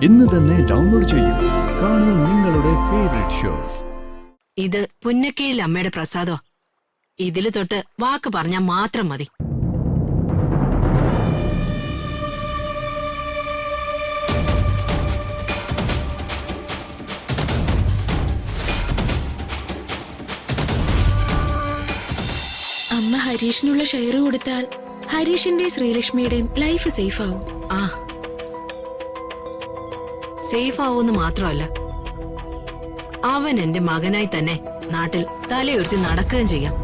ഇന്ന് തന്നെ ഡൗൺലോഡ് ചെയ്യൂ. കാണൂ നിങ്ങളുടെ ഫേവറേറ്റ് ഷോസ്. ഇത് പുന്നക്കീഴിൽ അമ്മയുടെ പ്രസാദോ. ഇതില് തൊട്ട് വാക്ക് പറഞ്ഞാൽ മാത്രം മതി. അമ്മ ഹരീഷിനുള്ള ഷെയർ കൊടുത്താൽ ഹരീഷിന്റെ ശ്രീലക്ഷ്മിയുടെയും ലൈഫ് സേഫ് ആവും. ആ സേഫ് ആവൂന്ന് മാത്രമല്ല, അവൻ എന്റെ മകനായി തന്നെ നാട്ടിൽ തലയുയർത്തി നടക്കുകയും ചെയ്യാം.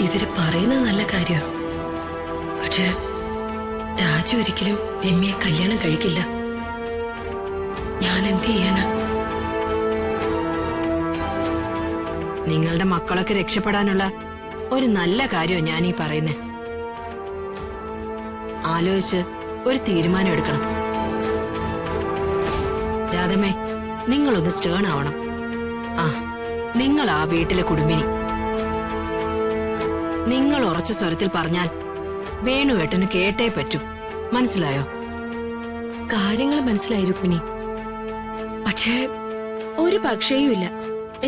ഇവര് പറയുന്നത് നല്ല കാര്യമാണ്. പക്ഷെ രാജു ഒരിക്കലും രമ്യയെ കല്യാണം കഴിക്കില്ല. ഞാൻ എന്ത് ചെയ്യാനാ? നിങ്ങളുടെ മക്കളൊക്കെ രക്ഷപ്പെടാനുള്ള ഒരു നല്ല കാര്യമാണ് ഞാൻ ഈ പറയുന്നേ. ആലോചിച്ച് ഒരു തീരുമാനം എടുക്കണം. രാധമ്മേ, നിങ്ങളൊന്ന് സ്റ്റേൺ ആവണം. ആ, നിങ്ങൾ ആ വീട്ടിലെ കുടുംബിനി. നിങ്ങൾ ഉറച്ച സ്വരത്തിൽ പറഞ്ഞാൽ വേണുവേട്ടന് കേട്ടേ പറ്റൂ. മനസ്സിലായോ? കാര്യങ്ങൾ മനസ്സിലായി രുക്മിണി. പക്ഷേ ഒരു പക്ഷേയുമില്ല.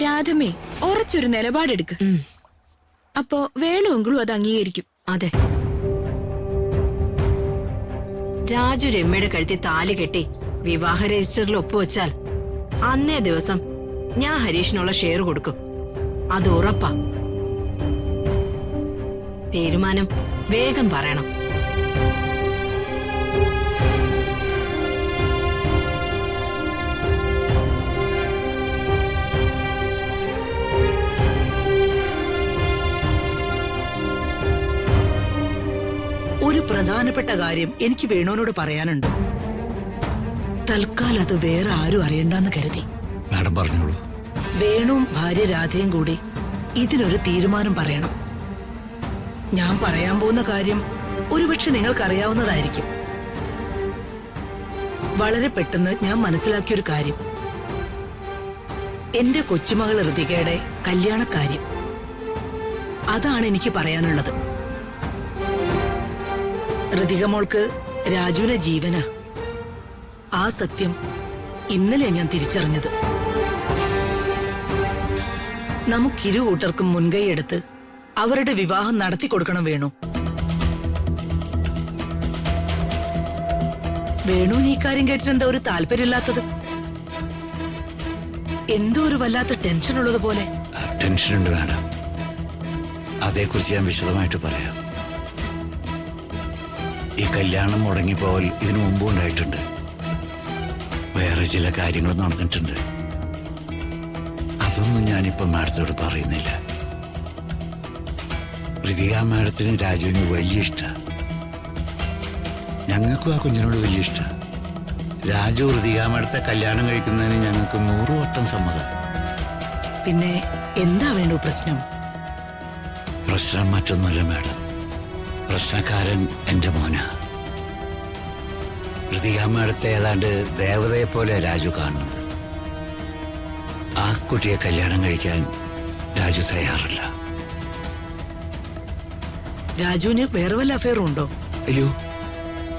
രാധമ്മേ ഉറച്ചൊരു നിലപാടെടുക്ക്. അപ്പോ വേണുവെങ്കിലും അത് അംഗീകരിക്കും. അതെ, രാജു രമ്യയുടെ കഴുത്തി താലി കെട്ടി വിവാഹ രജിസ്റ്ററിൽ ഒപ്പുവെച്ചാൽ അന്നേ ദിവസം ഞാൻ ഹരീഷിനുള്ള ഷെയർ കൊടുക്കും. അത് ഉറപ്പാ. തീരുമാനം വേഗം പറയണം. ഒരു പ്രധാനപ്പെട്ട കാര്യം എനിക്ക് വേണുവിനോട് പറയാനുണ്ട്. തൽക്കാലം അത് വേറെ ആരും അറിയണ്ടെന്ന് കരുതി. മാഡം പറഞ്ഞോളൂ. വേണുവും ഭാര്യ രാധയും കൂടി ഇതിനൊരു തീരുമാനം പറയണം. ഞാൻ പറയാൻ പോകുന്ന കാര്യം ഒരുപക്ഷെ നിങ്ങൾക്കറിയാവുന്നതായിരിക്കും. വളരെ പെട്ടെന്ന് ഞാൻ മനസ്സിലാക്കിയൊരു കാര്യം, എന്റെ കൊച്ചുമകൾ ഋതികയുടെ കല്യാണക്കാര്യം. അതാണ് എനിക്ക് പറയാനുള്ളത്. ഋതിക മോൾക്ക് രാജുവിനെ ജീവനാ. ആ സത്യം ഇന്നലെ ഞാൻ തിരിച്ചറിഞ്ഞത്. നമുക്കിരു കൂട്ടർക്കും മുൻകൈ എടുത്ത് അവരുടെ വിവാഹം നടത്തി കൊടുക്കണം. വേണു ഈ കാര്യം കേട്ടിട്ട് എന്താ ഒരു താല്പര്യമില്ലാത്തത്? എന്തോ ഒരു വല്ലാത്ത ടെൻഷൻ ഉള്ളത് പോലെ. ടെൻഷൻ ഉണ്ട് മാഡം. അതേക്കുറിച്ച് ഞാൻ വിശദമായിട്ട് പറയാം. ഈ കല്യാണം മുടങ്ങിപ്പോൽ ഇതിനു മുമ്പ് ഉണ്ടായിട്ടുണ്ട്. വേറെ ചില കാര്യങ്ങൾ നടന്നിട്ടുണ്ട്. അതൊന്നും ഞാനിപ്പോ മാഡത്തോട് പറയുന്നില്ല. ഋതിക മാഡത്തിന് രാജുവിന് വലിയ ഇഷ്ടമാണ്. ഞങ്ങൾക്കും ആ കുഞ്ഞിനോട് വലിയ ഇഷ്ടമാണ്. രാജു ഋതിക മാഡത്തെ കല്യാണം കഴിക്കുന്നതിന് ഞങ്ങൾക്ക് 100 വട്ടം സമ്മതം. പിന്നെ എന്താ വേണു പ്രശ്നം? പ്രശ്നം മറ്റൊന്നുമല്ല മാഡം. പ്രശ്നക്കാരൻ എന്റെ മോനാ. ഋതിക മാഡത്തെ ഏതാണ്ട് ദേവതയെ പോലെ രാജു കാണുന്നത്. ആ കുട്ടിയെ കല്യാണം കഴിക്കാൻ രാജു തയ്യാറല്ല. രാജുവിന് വേറെ വല്ല അഫയറും ഉണ്ടോ? അയ്യോ,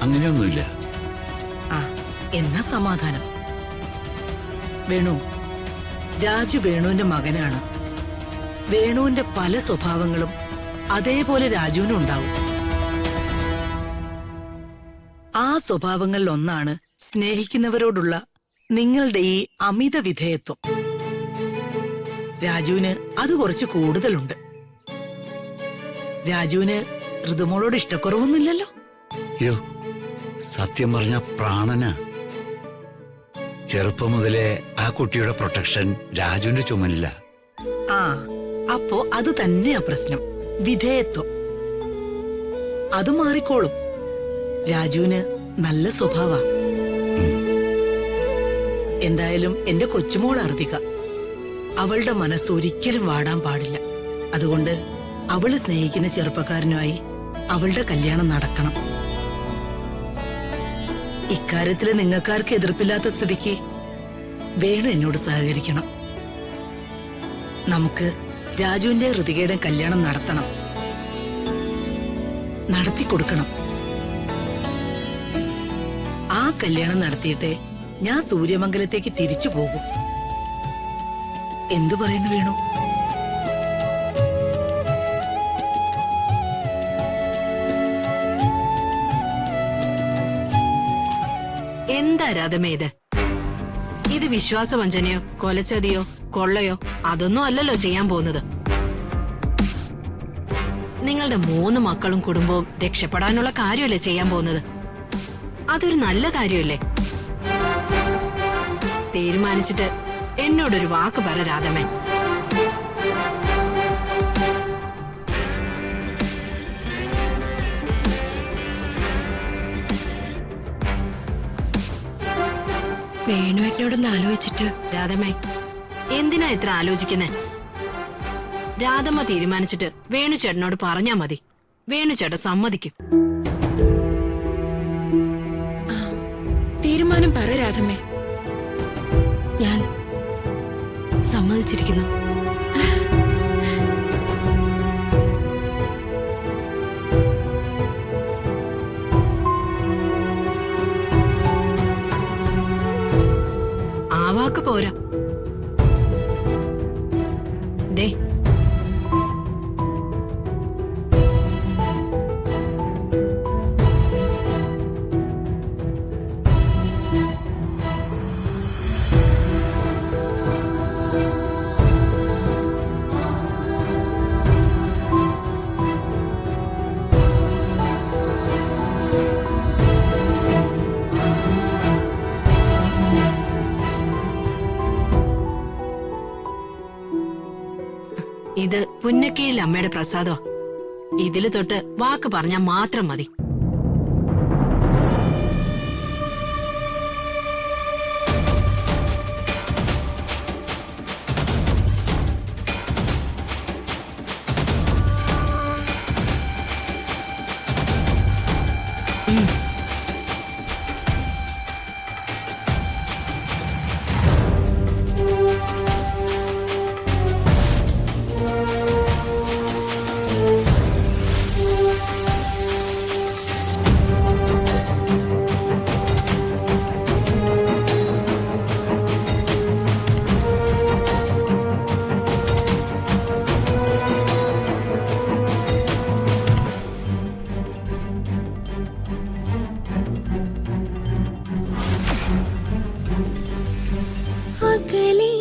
അങ്ങനെയൊന്നുമില്ല. ആ, എന്നാ സമാധാനം. വേണു, രാജു വേണുവിന്റെ മകനാണ്. വേണുവിന്റെ പല സ്വഭാവങ്ങളും അതേപോലെ രാജുവിനും ഉണ്ടാവും. ആ സ്വഭാവങ്ങളിൽ ഒന്നാണ് സ്നേഹിക്കുന്നവരോടുള്ള നിങ്ങളുടെ ഈ അമിത വിധേയത്വം. രാജുവിന് അത് കുറച്ച് കൂടുതലുണ്ട്. രാജുവിന് ഋതുമോളോട് ഇഷ്ടക്കുറവൊന്നുമില്ലല്ലോ? അയ്യോ, സത്യം പറഞ്ഞ പ്രാണന. ചെറുപ്പം മുതലേ ആ കുട്ടിയുടെ പ്രൊട്ടക്ഷൻ രാജുവിന്റെ ചുമലില്ല. ആ, അപ്പോ അത് തന്നെയാ പ്രശ്നം, വിധേയത്വം. അത് മാറിക്കോളും. രാജുവിന് നല്ല സ്വഭാവ. എന്തായാലും എന്റെ കൊച്ചുമോൾ ഋതിക അവളുടെ മനസ്സ് ഒരിക്കലും വാടാൻ പാടില്ല. അതുകൊണ്ട് അവള് സ്നേഹിക്കുന്ന ചെറുപ്പക്കാരനുമായി അവളുടെ കല്യാണം നടക്കണം. ഇക്കാര്യത്തില് നിങ്ങൾക്കാർക്ക് എതിർപ്പില്ലാത്ത സ്ഥിതിക്ക് വേണു എന്നോട് സഹകരിക്കണം. നമുക്ക് രാജുവിന്റെ ഋതികയുടെ കല്യാണം നടത്തണം, നടത്തിക്കൊടുക്കണം. ആ കല്യാണം നടത്തിയിട്ട് ഞാൻ സൂര്യമംഗലത്തേക്ക് തിരിച്ചു പോകും. എന്തു പറയുന്നു വേണു? എന്താ രാധമേ ഇത് വിശ്വാസവഞ്ചനയോ കൊലച്ചതിയോ കൊള്ളയോ അതൊന്നും അല്ലല്ലോ ചെയ്യാൻ പോകുന്നത്. നിങ്ങളുടെ 3 മക്കളും കുടുംബവും രക്ഷപ്പെടാനുള്ള കാര്യമല്ലേ ചെയ്യാൻ പോകുന്നത്. അതൊരു നല്ല കാര്യമല്ലേ? തീരുമാനിച്ചിട്ട് എന്നോടൊരു വാക്ക് പറ രാധമേ. വേണുവേട്ടനോടൊന്ന് ആലോചിച്ചിട്ട്. രാധമേ, എന്തിനാ ഇത്ര ആലോചിക്കുന്നേ? രാധമ്മ തീരുമാനിച്ചിട്ട് വേണുചേട്ടനോട് പറഞ്ഞാ മതി. വേണുചേട്ടൻ സമ്മതിക്കും. തീരുമാനം പറ രാധമ്മേ. ഞാൻ സമ്മതിച്ചിരിക്കുന്നു. ആ വാക്ക് പോരാ. ദേ, ഇത് പുന്നക്കീഴിൽ അമ്മയുടെ പ്രസാദമാ. ഇതില് തൊട്ട് വാക്ക് പറഞ്ഞാൽ മാത്രം മതി. അകലെ